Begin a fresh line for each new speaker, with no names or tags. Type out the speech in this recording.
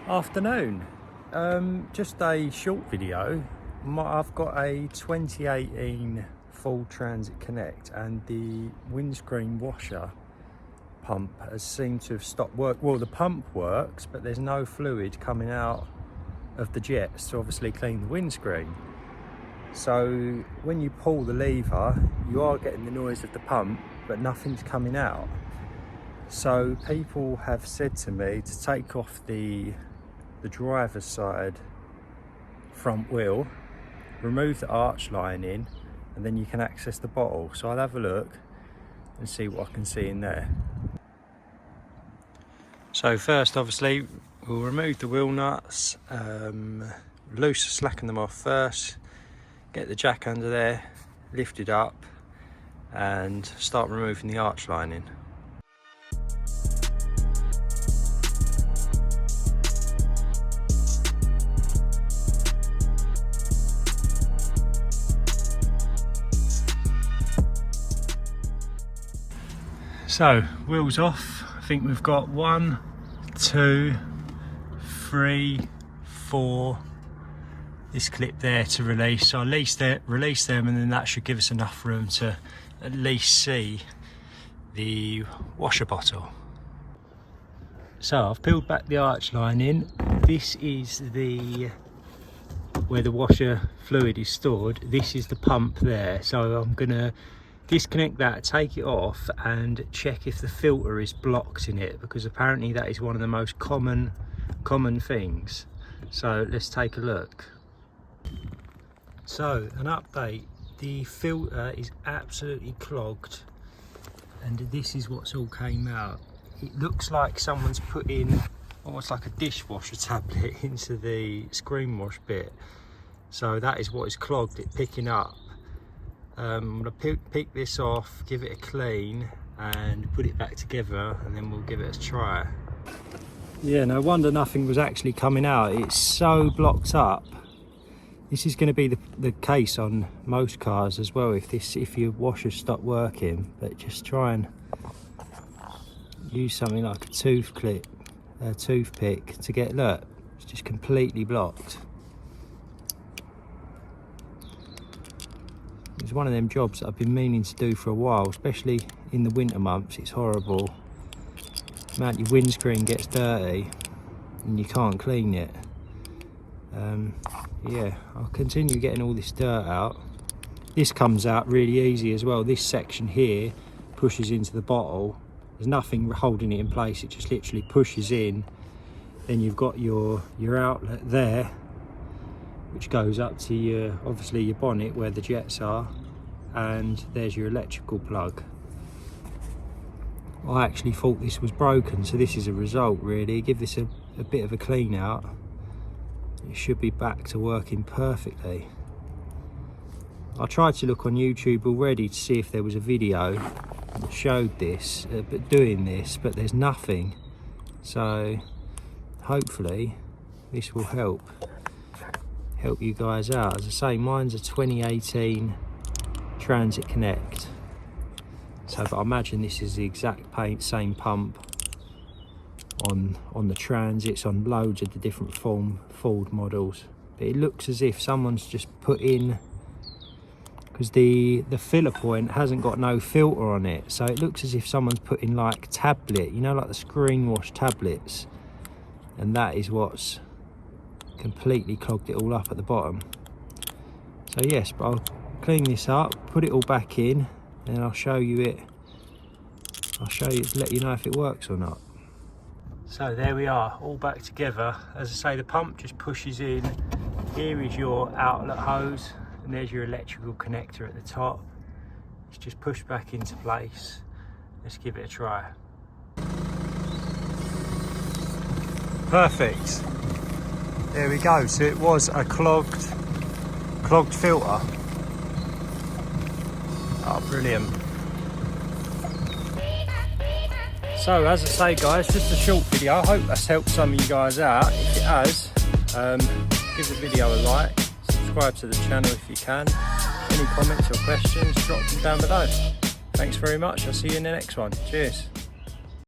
Afternoon. Just a short video. I've got a 2018 Ford Transit Connect and the windscreen washer pump has seemed to have stopped work. Well, the pump works, but there's no fluid coming out of the jets to obviously clean the windscreen. So when you pull the lever, you are getting the noise of the pump, but nothing's coming out. So people have said to me to take off the driver's side front wheel, remove the arch lining, and then you can access the bottle. So I'll have a look and see what I can see in there. So first, obviously, we'll remove the wheel nuts, slacken them off first, get the jack under there, lift it up, and start removing the arch lining. So, wheels off. I think we've got 1, 2, 3, 4. This clip there to release. So I'll release them, and then that should give us enough room to at least see the washer bottle. So I've peeled back the arch lining. This is where the washer fluid is stored. This is the pump there. So I'm gonna disconnect that, take it off, and check if the filter is blocked in it, because apparently that is one of the most common things. So let's take a look. So an update, the filter is absolutely clogged, and this is what's all came out. It looks like someone's put in almost like a dishwasher tablet into the screen wash bit. So that is what is clogged, it picking up. I'm going to pick this off, give it a clean, and put it back together, and then we'll give it a try. Yeah, no wonder nothing was actually coming out. It's so blocked up. This is going to be the case on most cars as well if your washers stop working. But just try and use something like a toothpick to get, look, it's just completely blocked. It's one of them jobs that I've been meaning to do for a while, especially in the winter months. It's horrible. The amount your windscreen gets dirty and you can't clean it. Yeah, I'll continue getting all this dirt out. This comes out really easy as well. This section here pushes into the bottle. There's nothing holding it in place. It just literally pushes in. Then you've got your outlet there, which goes up to obviously your bonnet where the jets are, and there's your electrical plug. I actually thought this was broken, so this is a result really. Give this a bit of a clean out. It should be back to working perfectly. I tried to look on YouTube already to see if there was a video that showed this, but there's nothing. So hopefully this will help you guys out. As I say, mine's a 2018 Transit Connect, so but I imagine this is the exact same pump on the Transits, on loads of the different Ford models. But it looks as if someone's just put in, because the filler point hasn't got no filter on it, so it looks as if someone's put in like tablet, you know, like the screen wash tablets, and that is what's completely clogged it all up at the bottom. So yes, but I'll clean this up, put it all back in, and I'll show you it. I'll show you to let you know if it works or not. So there we are, all back together. As I say, the pump just pushes in. Here is your outlet hose, and there's your electrical connector at the top. It's just pushed back into place. Let's give it a try. Perfect. There we go. So it was a clogged filter. Oh, brilliant. So as I say guys, just a short video. I hope that's helped some of you guys out. If it has, give the video a like, subscribe to the channel if you can. Any comments or questions, drop them down below. Thanks very much. I'll see you in the next one. Cheers.